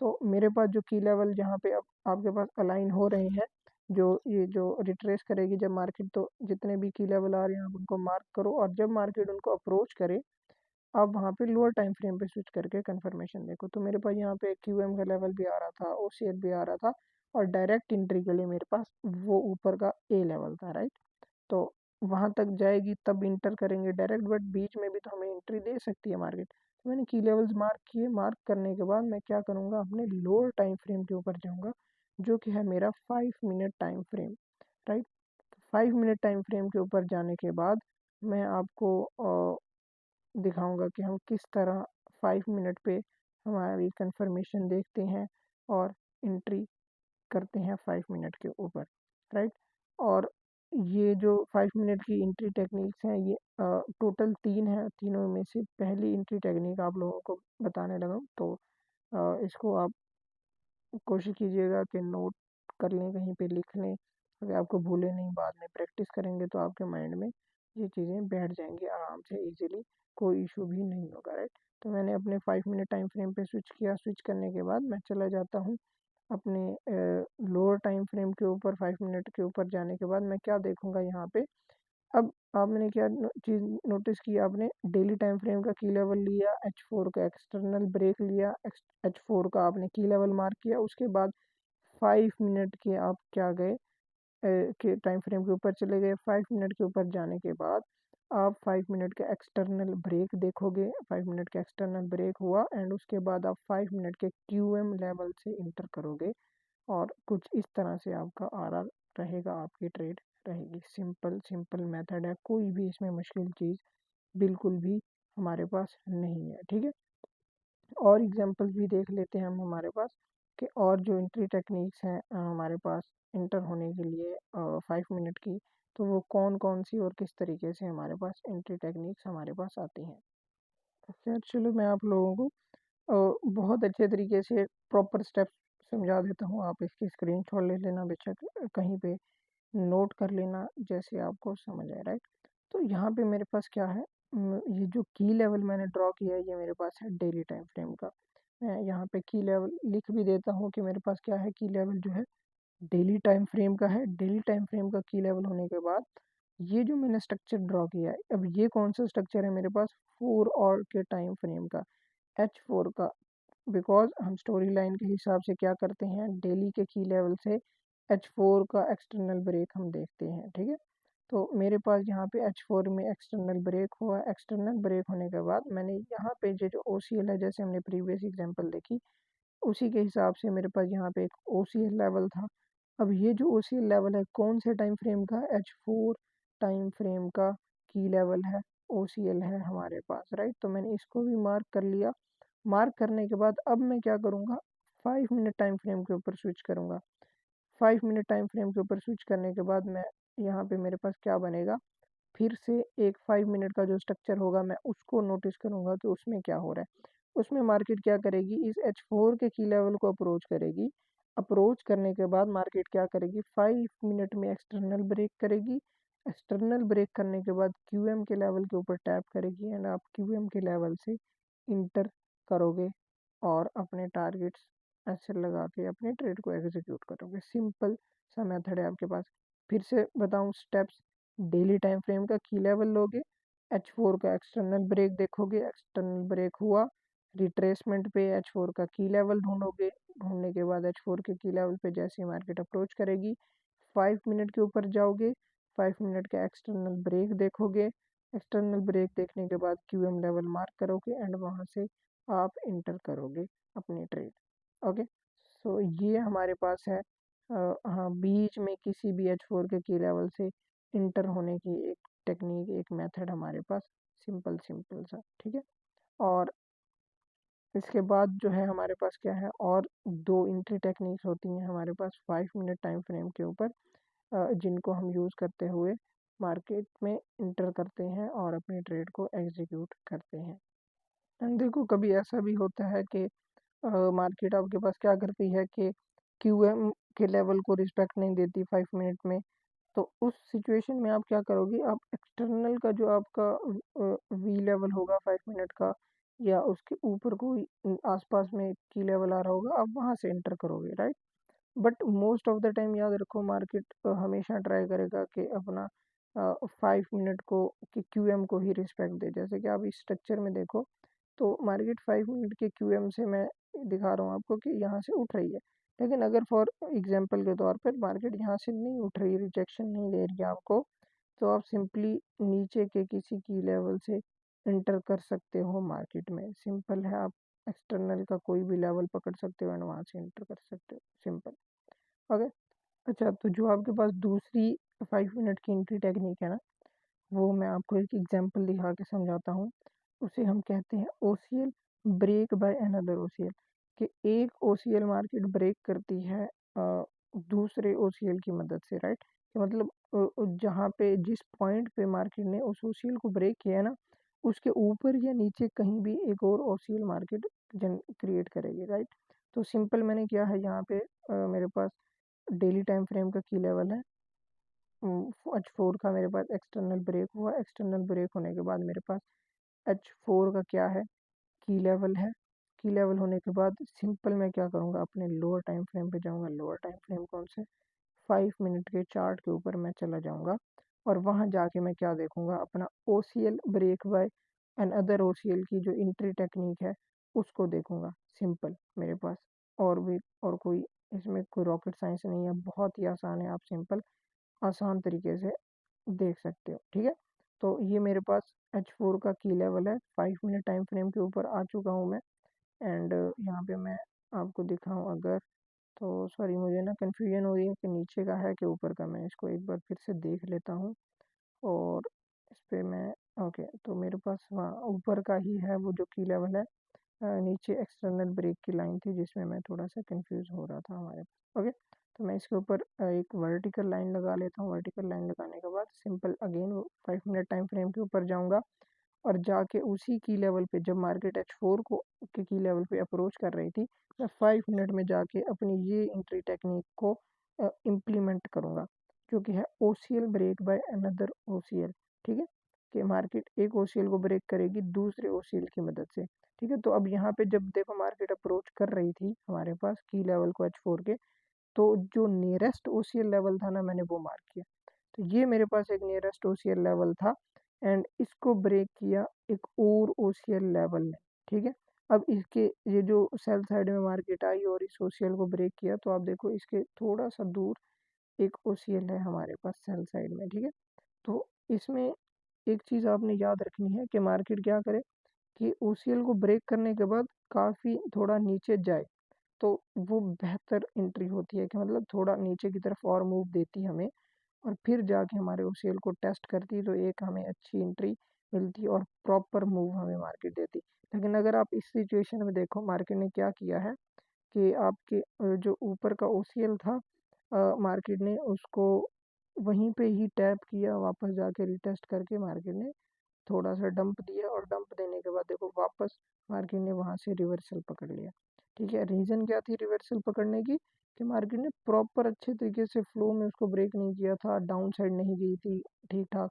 तो मेरे पास जो की लेवल जहाँ पे अब आपके पास अलाइन हो रहे हैं, जो ये जो रिट्रेस करेगी जब मार्केट, तो जितने भी की लेवल आ रहे हैं आप उनको मार्क करो, और जब मार्केट उनको अप्रोच करे आप वहाँ पे लोअर टाइम फ्रेम पे स्विच करके कंफर्मेशन देखो। तो मेरे पास यहाँ पे क्यूएम का लेवल भी आ रहा था, ओसीएल भी आ रहा था, और डायरेक्ट एंट्री के लिए मेरे पास वो ऊपर का ए लेवल था, राइट। तो वहाँ तक जाएगी तब इंटर करेंगे डायरेक्ट, बट बीच में भी तो हमें एंट्री दे सकती है मार्केट। तो मैंने की लेवल्स मार्क किए। मार्क करने के बाद मैं क्या करूँगा, अपने लोअर टाइम फ्रेम के ऊपर जाऊँगा, जो कि है मेरा 5 minute time frame, right. 5 minute time frame के ऊपर जाने के बाद मैं आपको दिखाऊंगा कि हम किस तरह 5 मिनट पे हमारी कंफर्मेशन देखते हैं और एंट्री करते हैं 5 मिनट के ऊपर, राइट। और ये जो 5 मिनट की एंट्री टेक्निक्स हैं, ये टोटल 3 है। तीनों में से पहली एंट्री टेक्निक आप लोगों को बताने लगा हूँ, तो इसको आप कोशिश कीजिएगा कि नोट कर लें, कहीं पे लिख लें, अगर आपको भूले नहीं। बाद में प्रैक्टिस करेंगे तो आपके माइंड में ये चीज़ें बैठ जाएंगी आराम से, इजीली, कोई इशू भी नहीं होगा, राइट। तो मैंने अपने 5 मिनट टाइम फ्रेम पे स्विच किया। स्विच करने के बाद मैं चला जाता हूँ अपने लोअर टाइम फ्रेम के ऊपर। 5 मिनट के ऊपर जाने के बाद मैं क्या देखूंगा यहाँ पे। अब आपने क्या चीज़ नोटिस की, आपने डेली टाइम फ्रेम का की लेवल लिया, H4 का एक्सटर्नल ब्रेक लिया, H4 का आपने की लेवल मार्क किया। उसके बाद 5 मिनट के आप क्या गए, के टाइम फ्रेम के ऊपर चले गए। 5 मिनट के ऊपर जाने के बाद आप 5 मिनट का एक्सटर्नल ब्रेक देखोगे। 5 मिनट का एक्सटर्नल ब्रेक हुआ, एंड उसके बाद आप 5 मिनट के क्यूएम लेवल से इंटर करोगे, और कुछ इस तरह से आपका आरआर रहेगा, आपकी ट्रेड रहेगी। सिंपल सिंपल मेथड है, कोई भी इसमें मुश्किल चीज़ बिल्कुल भी हमारे पास नहीं है, ठीक है। और एग्जांपल्स भी देख लेते हैं हम हमारे पास, कि और जो एंट्री टेक्निक्स हैं हमारे पास इंटर होने के लिए 5 मिनट की, तो वो कौन कौन सी और किस तरीके से हमारे पास एंट्री टेक्निक्स हमारे पास आती हैं। खैर चलो, मैं आप लोगों को बहुत अच्छे तरीके से प्रॉपर स्टेप्स समझा देता हूँ। आप इसकी स्क्रीनशॉट ले लेना, बेशक कहीं पे नोट कर लेना, जैसे आपको समझ आए, राइट। तो यहाँ पे मेरे पास क्या है, ये जो की लेवल मैंने ड्रॉ किया है, ये मेरे पास है डेली टाइम फ्रेम का। मैं यहाँ पे की लेवल लिख भी देता हूँ कि मेरे पास क्या है, की लेवल जो है डेली टाइम फ्रेम का है। डेली टाइम फ्रेम का की लेवल होने के बाद ये जो मैंने स्ट्रक्चर ड्रॉ किया है, अब ये कौन सा स्ट्रक्चर है मेरे पास, 4 आवर के टाइम फ्रेम का, H4 का। बिकॉज हम स्टोरी लाइन के हिसाब से क्या करते हैं, डेली के की लेवल से H4 का एक्सटर्नल ब्रेक हम देखते हैं, ठीक है। तो मेरे पास यहाँ पे H4 में एक्सटर्नल ब्रेक हुआ। एक्सटर्नल ब्रेक होने के बाद मैंने यहाँ पे जो OCL है, जैसे हमने प्रीवियस एग्जांपल देखी, उसी के हिसाब से मेरे पास यहाँ पे एक OCL लेवल था। अब ये जो OCL लेवल है कौन से टाइम फ्रेम का, H4 टाइम फ्रेम का की लेवल है, OCL है हमारे पास, राइट। तो मैंने इसको भी मार्क कर लिया। मार्क करने के बाद अब मैं क्या करूँगा, 5 मिनट टाइम फ्रेम के ऊपर स्विच करूँगा। 5 मिनट टाइम फ्रेम के ऊपर स्विच करने के बाद मैं यहाँ पे मेरे पास क्या बनेगा, फिर से एक 5 मिनट का जो स्ट्रक्चर होगा, मैं उसको नोटिस करूँगा कि उसमें क्या हो रहा है। उसमें मार्केट क्या करेगी, इस H4 के की लेवल को अप्रोच करेगी। अप्रोच करने के बाद मार्केट क्या करेगी, 5 मिनट में एक्सटर्नल ब्रेक करेगी। एक्सटर्नल ब्रेक करने के बाद क्यूएम के लेवल के ऊपर टैप करेगी, एंड आप क्यूएम के लेवल से इंटर करोगे, और अपने टारगेट्स ऐसे लगा के अपने ट्रेड को एग्जीक्यूट करोगे। सिंपल सा मेथड है आपके पास। फिर से बताऊं स्टेप्स, डेली टाइम फ्रेम का की लेवल लोगे, H4 का एक्सटर्नल ब्रेक देखोगे, एक्सटर्नल ब्रेक हुआ, रिट्रेसमेंट पे H4 का की लेवल ढूंढोगे। ढूंढने के बाद H4 के की लेवल पे जैसे ही मार्केट अप्रोच करेगी, 5 मिनट के ऊपर जाओगे, 5 मिनट का एक्सटर्नल ब्रेक देखोगे। एक्सटर्नल ब्रेक देखने के बाद क्यूएम लेवल मार्क करोगे, एंड वहाँ से आप इंटर करोगे अपनी ट्रेड। ओके, सो ये हमारे पास है हाँ, बीच में किसी भी H4 के की लेवल से इंटर होने की एक टेक्निक, एक मेथड हमारे पास, सिंपल सिंपल सा, ठीक है। और इसके बाद जो है हमारे पास क्या है, और दो एंट्री टेक्निक्स होती हैं हमारे पास 5 मिनट टाइम फ्रेम के ऊपर, जिनको हम यूज़ करते हुए मार्केट में इंटर करते हैं और अपनी ट्रेड को एग्जीक्यूट करते हैं। एंड देखो, कभी ऐसा भी होता है कि मार्केट आपके पास क्या करती है कि क्यूएम के लेवल को रिस्पेक्ट नहीं देती 5 मिनट में। तो उस सिचुएशन में आप क्या करोगे, आप एक्सटर्नल का जो आपका वी लेवल होगा 5 मिनट का, या उसके ऊपर कोई आसपास में की लेवल आ रहा होगा, आप वहां से एंटर करोगे, right. But most of the time याद रखो, मार्केट हमेशा ट्राई करेगा कि अपना 5 मिनट को कि क्यूएम को ही रिस्पेक्ट दे। जैसे कि आप इस स्ट्रक्चर में देखो तो मार्केट 5 मिनट के क्यूएम से मैं दिखा रहा हूँ आपको कि यहाँ से उठ रही है, लेकिन अगर फॉर एग्जांपल के तौर पर मार्केट यहाँ से नहीं उठ रही, रिजेक्शन नहीं ले रही है आपको, तो आप सिंपली नीचे के किसी की लेवल से एंटर कर सकते हो मार्केट में। सिंपल है, आप एक्सटर्नल का कोई भी लेवल पकड़ सकते हो एंड वहाँ से एंटर कर सकते हो, सिंपल। ओके। अच्छा, तो जो आपके पास दूसरी 5 मिनट की एंट्री टेक्निक है ना, वो मैं आपको एक एग्जांपल दिखा के समझाता हूँ। उसे हम कहते हैं OCL break by another OCL, कि एक ओसीएल मार्केट ब्रेक करती है दूसरे ओसीएल की मदद से, राइट। मतलब जहाँ पे जिस पॉइंट पे मार्केट ने उस ओसीएल को ब्रेक किया है ना, उसके ऊपर या नीचे कहीं भी एक और ओसीएल मार्केट क्रिएट करेगी, राइट। तो सिंपल मैंने किया है यहाँ पे, मेरे पास डेली टाइम फ्रेम का की लेवल है H4 का, मेरे पास एक्सटर्नल ब्रेक हुआ, एक्सटर्नल ब्रेक होने के बाद मेरे पास H4 का क्या है, की लेवल है। की लेवल होने के बाद सिंपल मैं क्या करूँगा, अपने लोअर टाइम फ्रेम पे जाऊँगा। लोअर टाइम फ्रेम कौन से, 5 मिनट के चार्ट के ऊपर मैं चला जाऊँगा और वहाँ जाके मैं क्या देखूँगा, अपना OCL break by another OCL की जो एंट्री टेक्निक है उसको देखूँगा। सिंपल, मेरे पास और भी और कोई इसमें कोई रॉकेट साइंस नहीं है, बहुत ही आसान है, आप सिंपल आसान तरीके से देख सकते हो, ठीक है। तो ये मेरे पास H4 का की लेवल है, 5 मिनट टाइम फ्रेम के ऊपर आ चुका हूँ मैं। एंड यहाँ पे मैं आपको दिखाऊँ अगर, तो सॉरी मुझे ना कन्फ्यूजन हो रही है कि नीचे का है कि ऊपर का। मैं इसको एक बार फिर से देख लेता हूँ और इस पे मैं, ओके, तो मेरे पास वहाँ ऊपर का ही है वो जो की लेवल है। नीचे एक्सटर्नल ब्रेक की लाइन थी जिसमें मैं थोड़ा सा कंफ्यूज हो रहा था हमारे पास। ओके, तो मैं इसके ऊपर एक वर्टिकल लाइन लगा लेता हूँ। वर्टिकल लाइन लगाने के बाद simple again 5 minute time frame के ऊपर जाऊँगा और जाके उसी की लेवल पे, जब मार्केट H4 को के की लेवल पे अप्रोच कर रही थी, मैं 5 मिनट में जाके अपनी ये एंट्री टेक्निक को इम्प्लीमेंट करूँगा, जो कि है OCL break by another OCL, ठीक है। कि मार्केट एक ओसीएल को ब्रेक करेगी दूसरे ओसीएल की मदद से, ठीक है। तो अब यहाँ पे जब देखो मार्केट अप्रोच कर रही थी हमारे पास की लेवल को H4 के, तो जो नियरेस्ट ओसीएल लेवल था ना, मैंने वो मार्क किया। तो ये मेरे पास एक नियरेस्ट ओसीएल लेवल था एंड इसको ब्रेक किया एक और ओसीएल लेवल ने, ठीक है। अब इसके ये जो सेल साइड में मार्केट आई और इस ओसीएल को ब्रेक किया, तो आप देखो इसके थोड़ा सा दूर एक ओसीएल है हमारे पास सेल साइड में, ठीक है। तो इसमें एक चीज़ आपने याद रखनी है कि मार्केट क्या करे कि ओसीएल को ब्रेक करने के बाद काफ़ी थोड़ा नीचे जाए, तो वो बेहतर एंट्री होती है कि मतलब थोड़ा नीचे की तरफ और मूव देती हमें और फिर जाके हमारे ओसीएल को टेस्ट करती, तो एक हमें अच्छी एंट्री मिलती और प्रॉपर मूव हमें मार्केट देती। लेकिन अगर आप इस सिचुएशन में देखो मार्केट ने क्या किया है कि आपके जो ऊपर का ओसीएल था, मार्केट ने उसको वहीं पे ही टैप किया, वापस जाके रिटेस्ट करके मार्केट ने थोड़ा सा डंप दिया और डंप देने के बाद देखो वापस मार्केट ने वहाँ से रिवर्सल पकड़ लिया, ठीक है। रीज़न क्या थी रिवर्सल पकड़ने की, कि मार्केट ने प्रॉपर अच्छे तरीके से फ्लो में उसको ब्रेक नहीं किया था, डाउन साइड नहीं गई थी ठीक ठाक,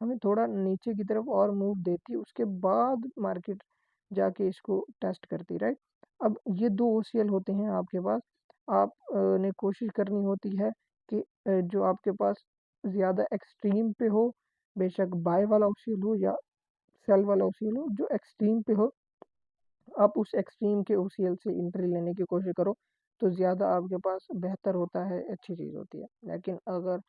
हमें थोड़ा नीचे की तरफ और मूव देती, उसके बाद मार्केट जाके इसको टेस्ट करती, राइट। अब ये दो ओसीएल होते हैं आपके पास, आप ने कोशिश करनी होती है कि जो आपके पास ज़्यादा एक्सट्रीम पे हो, बेशक बाय वाला ओसीएल हो या सेल वाला ओसीएल हो, जो एक्सट्रीम पे हो आप उस एक्सट्रीम के ओसीएल से एंट्री लेने की कोशिश करो, तो ज़्यादा आपके पास बेहतर होता है, अच्छी चीज़ होती है। लेकिन अगर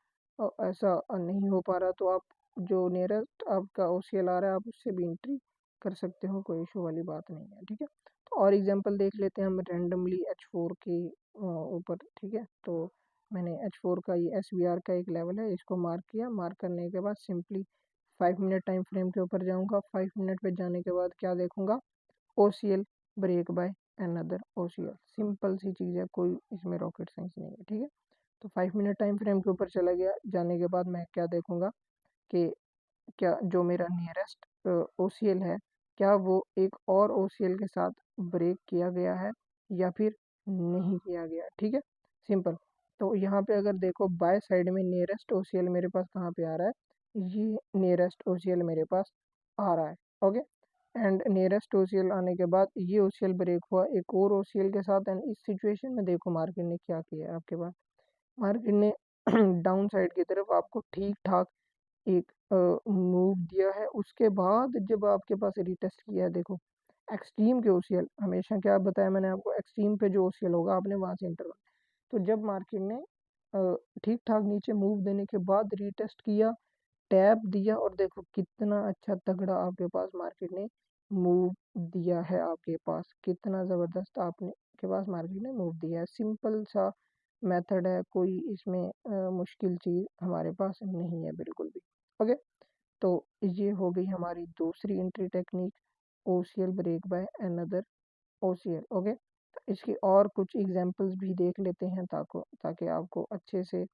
ऐसा नहीं हो पा रहा, तो आप जो नियरेस्ट आपका ओसीएल आ रहा है आप उससे भी एंट्री कर सकते हो, कोई इशू वाली बात नहीं है, ठीक है। तो और एग्जांपल देख लेते हैं हम रैंडमली H4 के ऊपर, ठीक है। तो मैंने H4 का ये SBR का एक लेवल है, इसको मार्क किया। मार्क करने के बाद सिंपली 5 मिनट टाइम फ्रेम के ऊपर जाऊँगा। 5 मिनट पे जाने के बाद क्या देखूँगा, OCL break by another OCL, simple सी चीज़ है, कोई इसमें रॉकेट साइंस नहीं है, ठीक है। तो 5 मिनट टाइम फ्रेम के ऊपर चला गया, जाने के बाद मैं क्या देखूंगा कि क्या जो मेरा नियरेस्ट ओसीएल है, क्या वो एक और ओसीएल के साथ ब्रेक किया गया है या फिर नहीं किया गया, ठीक है, सिंपल। तो यहाँ पे अगर देखो बाय साइड में नियरेस्ट ओसीएल मेरे पास कहाँ पे आ रहा है, ये नियरेस्ट ओसीएल मेरे पास आ रहा है, ओके। एंड नियरेस्ट ओसीएल आने के बाद ये ओसीएल ब्रेक हुआ एक और ओसीएल के साथ, एंड इस सिचुएशन में देखो मार्केट ने क्या किया है आपके पास, मार्केट ने डाउन साइड की तरफ आपको ठीक ठाक एक मूव दिया है, उसके बाद जब आपके पास रीटेस्ट किया है, देखो एक्सट्रीम के ओसीएल हमेशा क्या बताया मैंने आपको, एक्सट्रीम पे जो ओसीएल होगा आपने वहां से एंटर करना। तो जब मार्केट ने ठीक ठाक नीचे मूव देने के बाद रीटेस्ट किया, टैप दिया, और देखो कितना अच्छा तगड़ा आपके पास मार्केट ने मूव दिया है, आपके पास कितना ज़बरदस्त आपने के पास मार्केट ने मूव दिया है। सिंपल सा मेथड है, कोई इसमें मुश्किल चीज़ हमारे पास नहीं है बिल्कुल भी। ओके, तो ये हो गई हमारी दूसरी entry technique, OCL break by another OCL. Okay, तो इसकी और कुछ एग्जांपल्स भी देख लेते हैं ताकि आपको अच्छे से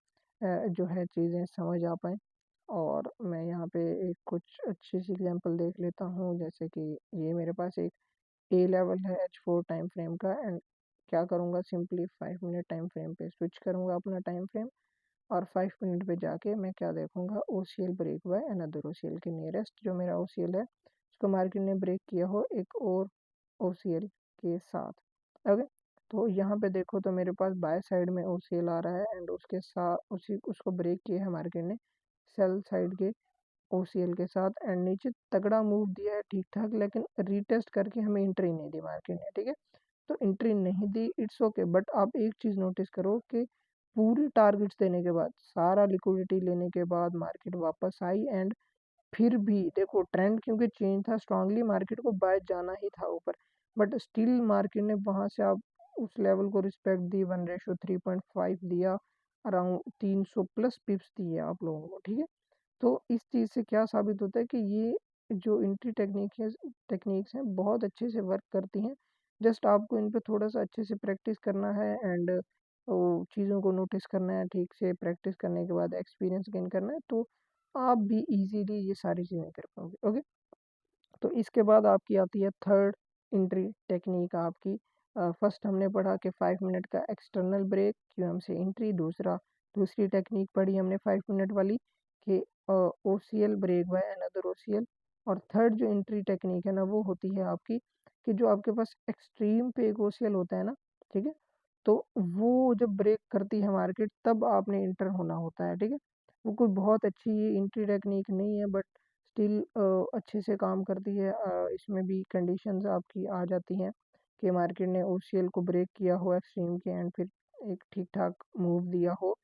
जो है चीज़ें समझ आ पाएँ। और मैं यहाँ पे एक कुछ अच्छी सी एग्जांपल देख लेता हूँ, जैसे कि ये मेरे पास एक ए लेवल है H4 टाइम फ्रेम का, एंड क्या करूँगा, सिंपली 5 मिनट टाइम फ्रेम पे स्विच करूँगा अपना टाइम फ्रेम, और 5 मिनट पे जाके मैं क्या देखूँगा, OCL break by another OCL के नियरेस्ट जो मेरा ओसीएल है उसको मार्केट ने ब्रेक किया हो एक और ओसीएल के साथ। ओके, तो यहाँ पे देखो तो मेरे पास बाय साइड में ओसीएल आ रहा है, एंड उसके साथ उसी उसको ब्रेक किया है मार्केट ने सेल साइड के ओसीएल के साथ, एंड नीचे तगड़ा मूव दिया है ठीक ठाक, लेकिन रीटेस्ट करके हमें एंट्री नहीं दी मार्केट ने। ठीक है, तो एंट्री नहीं दी, इट्स ओके, बट आप एक चीज़ नोटिस करो कि पूरी टारगेट्स देने के बाद, सारा लिक्विडिटी लेने के बाद मार्केट वापस आई, एंड फिर भी देखो ट्रेंड क्योंकि चेंज था, स्ट्रांगली मार्केट को बाय जाना ही था ऊपर, बट स्टिल मार्केट ने वहां से आप उस लेवल को रिस्पेक्ट दी, 1:3.5 दिया, अराउंड 300 प्लस पिप्स दिए आप लोगों को। ठीक है, तो इस चीज़ से क्या साबित होता है कि ये जो एंट्री टेक्निक्स हैं बहुत अच्छे से वर्क करती हैं। जस्ट आपको इन पे थोड़ा सा अच्छे से प्रैक्टिस करना है, एंड वो चीज़ों को नोटिस करना है, ठीक से प्रैक्टिस करने के बाद एक्सपीरियंस गेन करना है, तो आप भी इजीली ये सारी चीज़ें कर पाओगे। ओके, तो इसके बाद आपकी आती है थर्ड एंट्री टेक्निक आपकी। फर्स्ट हमने पढ़ा कि 5 मिनट का एक्सटर्नल ब्रेक क्यूएम से एंट्री, दूसरी टेक्निक पढ़ी हमने 5 मिनट वाली कि OCL break by another OCL, और थर्ड जो एंट्री टेक्निक है ना वो होती है आपकी कि जो आपके पास एक्सट्रीम पे एक ओसीएल होता है ना, ठीक है, तो वो जब ब्रेक करती है मार्केट तब आपने इंटर होना होता है। ठीक है, वो कोई बहुत अच्छी एंट्री टेक्निक नहीं है, बट स्टिल अच्छे से काम करती है। इसमें भी कंडीशंस आपकी आ जाती हैं कि मार्केट ने ओसीएल को ब्रेक किया हो एक्सट्रीम के, एंड फिर एक ठीक ठाक मूव दिया हो।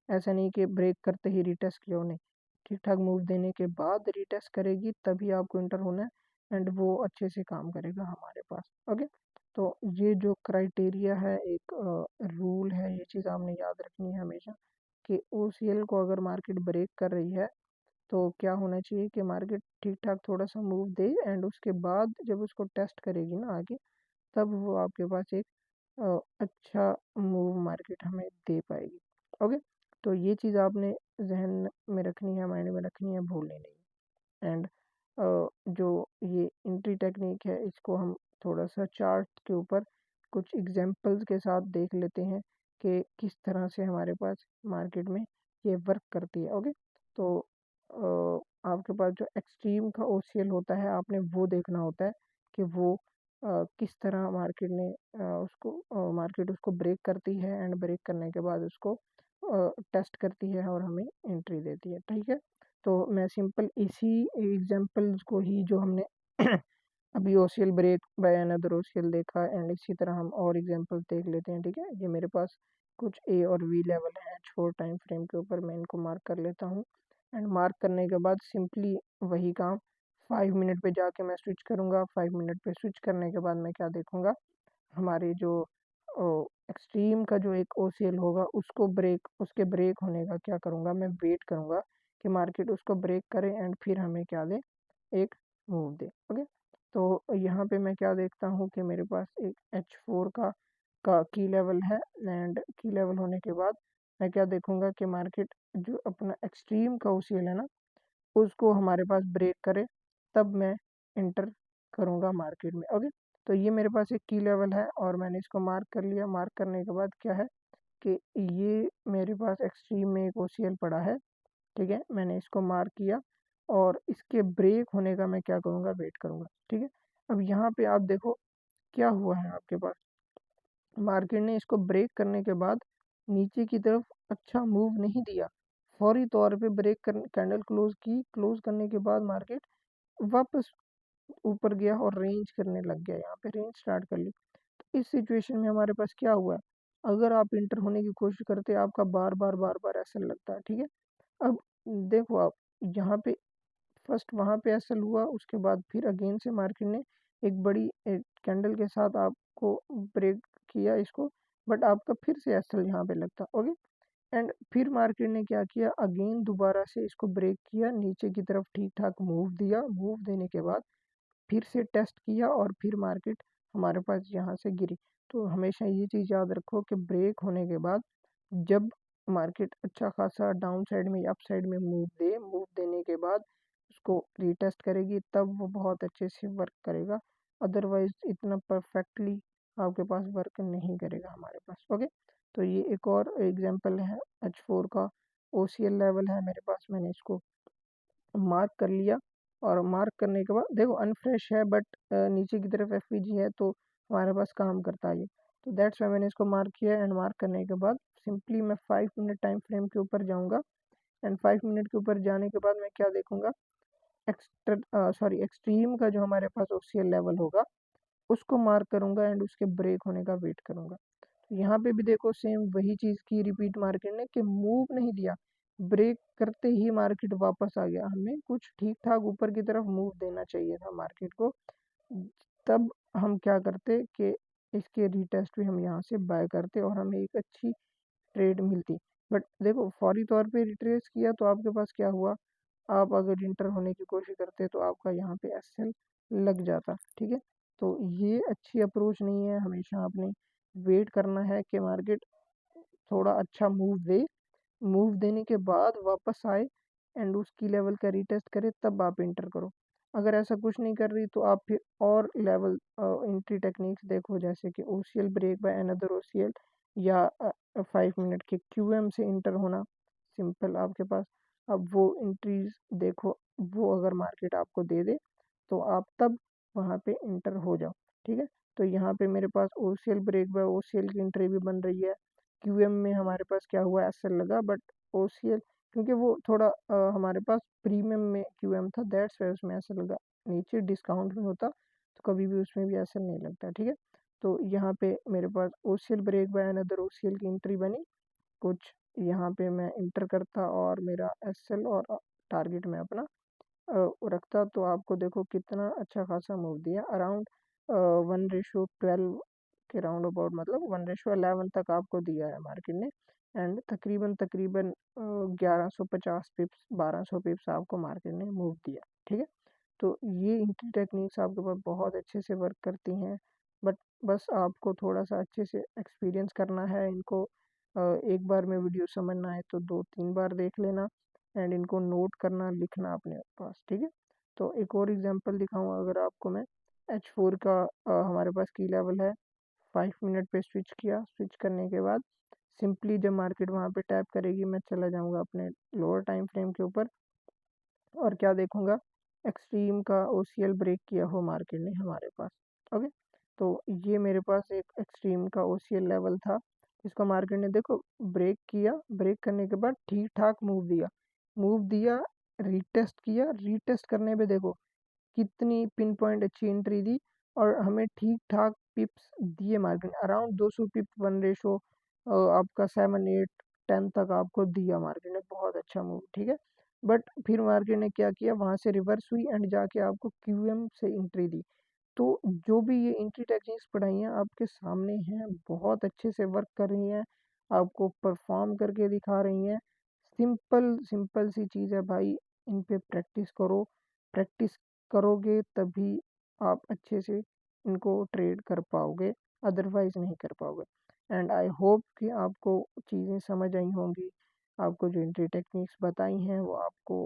ऐसा नहीं कि ब्रेक करते ही रिटेस्ट किया हो, नहीं, ठीक ठाक मूव देने के बाद रिटेस्ट करेगी तभी आपको इंटर होना है, एंड वो अच्छे से काम करेगा हमारे पास। ओके, तो ये जो क्राइटेरिया है, एक रूल है, ये चीज़ आपने याद रखनी है हमेशा कि ओसीएल को अगर मार्केट ब्रेक कर रही है तो क्या होना चाहिए कि मार्केट ठीक ठाक थोड़ा सा मूव दे, एंड उसके बाद जब उसको टेस्ट करेगी ना आगे, तब वो आपके पास एक अच्छा मूव मार्केट हमें दे पाएगी। ओके, तो ये चीज़ आपने जहन में रखनी है, माइंड में रखनी है, भूलनी नहीं। एंड जो ये एंट्री टेक्निक है इसको हम थोड़ा सा चार्ट के ऊपर कुछ एग्जांपल्स के साथ देख लेते हैं कि किस तरह से हमारे पास मार्केट में ये वर्क करती है। ओके, तो आपके पास जो एक्सट्रीम का ओसीएल होता है आपने वो देखना होता है कि वो किस तरह मार्केट ने मार्केट उसको ब्रेक करती है, एंड ब्रेक करने के बाद उसको टेस्ट करती है और हमें एंट्री देती है। ठीक है, तो मैं सिंपल इसी एग्जांपल्स को ही जो हमने अभी OCL break by another OCL देखा, एंड इसी तरह हम और एग्जांपल्स देख लेते हैं। ठीक है, ये मेरे पास कुछ ए और वी लेवल है H4 टाइम फ्रेम के ऊपर, मैं इनको मार्क कर लेता हूँ, एंड मार्क करने के बाद सिंपली वही काम 5 मिनट पे जाके मैं स्विच करूँगा। 5 मिनट पे स्विच करने के बाद मैं क्या देखूँगा, हमारे जो एक्सट्रीम का जो एक ओसीएल होगा उसके ब्रेक होने का क्या करूँगा, मैं वेट करूँगा कि मार्केट उसको ब्रेक करे, एंड फिर हमें क्या दे, एक मूव दे। ओके, तो यहाँ पे मैं क्या देखता हूँ कि मेरे पास एक H4 का की लेवल है, एंड की लेवल होने के बाद मैं क्या देखूँगा कि मार्केट जो अपना एक्सट्रीम का ओसीएल है ना उसको हमारे पास ब्रेक करे, तब मैं इंटर करूँगा मार्केट में। ओके, तो ये मेरे पास एक की लेवल है और मैंने इसको मार्क कर लिया। मार्क करने के बाद क्या है कि ये मेरे पास एक्सट्रीम में एक ओसीएल पड़ा है। ठीक है, मैंने इसको मार्क किया, और इसके ब्रेक होने का मैं क्या करूँगा, वेट करूँगा। ठीक है, अब यहाँ पे आप देखो क्या हुआ है आपके पास, मार्केट ने इसको ब्रेक करने के बाद नीचे की तरफ अच्छा मूव नहीं दिया, फौरी तौर पे ब्रेक कर कैंडल क्लोज की, क्लोज करने के बाद मार्केट वापस ऊपर गया और रेंज करने लग गया, यहाँ पे रेंज स्टार्ट कर ली। तो इस सिचुएशन में हमारे पास क्या हुआ, अगर आप इंटर होने की कोशिश करते हैं आपका बार बार ऐसा लगता है, ठीक है। अब देखो आप यहाँ पे फर्स्ट वहाँ पे एसएल हुआ, उसके बाद फिर अगेन से मार्केट ने एक बड़ी कैंडल के साथ आपको ब्रेक किया इसको, बट आपका फिर से एसएल यहाँ पे लगता, ओके। एंड फिर मार्केट ने क्या किया, अगेन दोबारा से इसको ब्रेक किया, नीचे की तरफ ठीक ठाक मूव दिया, मूव देने के बाद फिर से टेस्ट किया और फिर मार्केट हमारे पास यहाँ से गिरी। तो हमेशा ये चीज़ याद रखो कि ब्रेक होने के बाद जब मार्केट अच्छा खासा डाउन साइड में या अप साइड में मूव देने के बाद उसको रीटेस्ट करेगी, तब वो बहुत अच्छे से वर्क करेगा। अदरवाइज इतना परफेक्टली आपके पास वर्क नहीं करेगा हमारे पास, ओके। तो ये एक और एग्जांपल है H4 का, OCL लेवल है मेरे पास, मैंने इसको मार्क कर लिया। और मार्क करने के बाद देखो अनफ्रेश है, बट नीचे की तरफ एफवीजी है तो हमारे पास काम करता है ये। तो दैट्स वाई मैंने इसको मार्क किया, एंड मार्क करने के बाद सिंपली मैं 5 मिनट टाइम फ्रेम के ऊपर जाऊंगा। एंड 5 मिनट के ऊपर जाने के बाद मैं क्या देखूंगा, एक्सट्रीम का जो हमारे पास OCL लेवल होगा उसको मार्क करूंगा एंड उसके ब्रेक होने का वेट करूंगा। तो यहाँ पे भी देखो सेम वही चीज़ की रिपीट मार्केट ने कि मूव नहीं दिया, ब्रेक करते ही मार्केट वापस आ गया। हमें कुछ ठीक ठाक ऊपर की तरफ मूव देना चाहिए था मार्केट को, तब हम क्या करते कि इसके रीटेस्ट भी हम यहाँ से बाय करते और हमें एक अच्छी ट्रेड मिलती। बट देखो फौरी तौर पे रिट्रेस किया तो आपके पास क्या हुआ, आप अगर इंटर होने की कोशिश करते तो आपका यहाँ पे एसएल लग जाता, ठीक है। तो ये अच्छी अप्रोच नहीं है, हमेशा आपने वेट करना है कि मार्केट थोड़ा अच्छा मूव दे, मूव देने के बाद वापस आए एंड उसकी लेवल का रीटेस्ट करे, तब आप इंटर करो। अगर ऐसा कुछ नहीं कर रही तो आप फिर और लेवल एंट्री टेक्निक्स देखो, जैसे कि OCL break by another OCL, या 5 मिनट के QM से इंटर होना, सिंपल आपके पास। अब वो एंट्रीज देखो, वो अगर मार्केट आपको दे दे तो आप तब वहाँ पे इंटर हो जाओ, ठीक है। तो यहाँ पे मेरे पास OCL ब्रेक बाय OCL की एंट्री भी बन रही है। QM में हमारे पास क्या हुआ, एसएल लगा, बट OCL क्योंकि वो थोड़ा हमारे पास प्रीमियम में QM था, दैट्स वाई उसमें ऐसा लगा। नीचे डिस्काउंट में होता तो कभी भी उसमें भी ऐसा नहीं लगता, ठीक है। तो यहाँ पे मेरे पास OCL break by another OCL की एंट्री बनी, कुछ यहाँ पे मैं इंटर करता और मेरा एसएल और टारगेट में अपना रखता, तो आपको देखो कितना अच्छा खासा मूव दिया, अराउंड 1:12 के राउंड अबाउट, मतलब 1:11 तक आपको दिया है मार्केट ने। एंड तकरीबन तकरीबन 1150 पिप्स 1200 पिप्स आपको मार्केट ने मूव दिया, ठीक है। तो ये इंट्री टेक्निक्स आपके पास बहुत अच्छे से वर्क करती हैं, बट बस आपको थोड़ा सा अच्छे से एक्सपीरियंस करना है इनको। एक बार में वीडियो समझ ना आए तो 2-3 बार देख लेना एंड इनको नोट करना, लिखना अपने पास, ठीक है। तो एक और एग्जांपल दिखाऊं अगर आपको मैं, H4 का हमारे पास की लेवल है, 5 मिनट पे स्विच किया, स्विच करने के बाद सिंपली जब मार्केट वहाँ पे टैप करेगी मैं चला जाऊँगा अपने लोअर टाइम फ्रेम के ऊपर और क्या देखूँगा, एक्सट्रीम का OCL ब्रेक किया हो मार्केट ने हमारे पास, ओके। तो ये मेरे पास एक एक्सट्रीम का OCL लेवल था, इसको मार्केट ने देखो ब्रेक किया, ब्रेक करने के बाद ठीक ठाक मूव दिया, रीटेस्ट किया, रीटेस्ट करने पे देखो कितनी पिन पॉइंट अच्छी एंट्री दी और हमें ठीक ठाक पिप्स दिए मार्केट ने, अराउंड 200 पिप 1 रेशो आपका 7-8-10 तक आपको दिया मार्केट ने, बहुत अच्छा मूव, ठीक है। बट फिर मार्केट ने क्या किया, वहाँ से रिवर्स हुई एंड जाके आपको QM से एंट्री दी। तो जो भी ये एंट्री टेक्निक्स पढ़ाई हैं आपके सामने हैं, बहुत अच्छे से वर्क कर रही हैं, आपको परफॉर्म करके दिखा रही हैं। सिंपल सिंपल सी चीज़ है भाई, इन पे प्रैक्टिस करो, प्रैक्टिस करोगे तभी आप अच्छे से इनको ट्रेड कर पाओगे, अदरवाइज नहीं कर पाओगे। एंड आई होप कि आपको चीज़ें समझ आई होंगी, आपको जो एंट्री टेक्निक्स बताई हैं वो आपको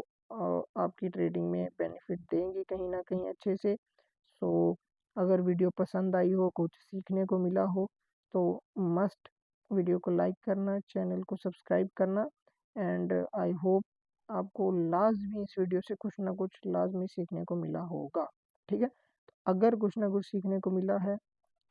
आपकी ट्रेडिंग में बेनिफिट देंगी कहीं ना कहीं अच्छे से। सो अगर वीडियो पसंद आई हो, कुछ सीखने को मिला हो, तो मस्ट वीडियो को लाइक करना, चैनल को सब्सक्राइब करना। एंड आई होप आपको लाजमी इस वीडियो से कुछ ना कुछ लाजमी सीखने को मिला होगा, ठीक है। अगर कुछ ना कुछ सीखने को मिला है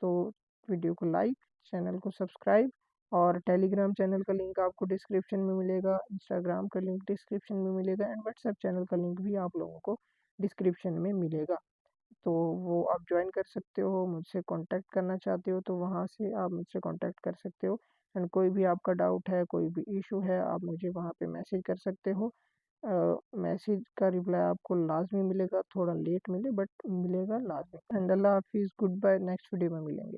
तो वीडियो को लाइक, चैनल को सब्सक्राइब और टेलीग्राम चैनल का लिंक आपको डिस्क्रिप्शन में मिलेगा, इंस्टाग्राम का लिंक डिस्क्रिप्शन में मिलेगा एंड व्हाट्सएप चैनल का लिंक भी आप लोगों को डिस्क्रिप्शन में मिलेगा। तो वो आप ज्वाइन कर सकते हो। मुझसे कांटेक्ट करना चाहते हो तो वहाँ से आप मुझसे कांटेक्ट कर सकते हो एंड कोई भी आपका डाउट है, कोई भी इशू है, आप मुझे वहाँ पे मैसेज कर सकते हो। मैसेज का रिप्लाई आपको लाजमी मिलेगा, थोड़ा लेट मिले बट मिलेगा लाजमी। एंड अल्लाह हाफिज़, गुड बाय, नेक्स्ट वीडियो में मिलेंगे।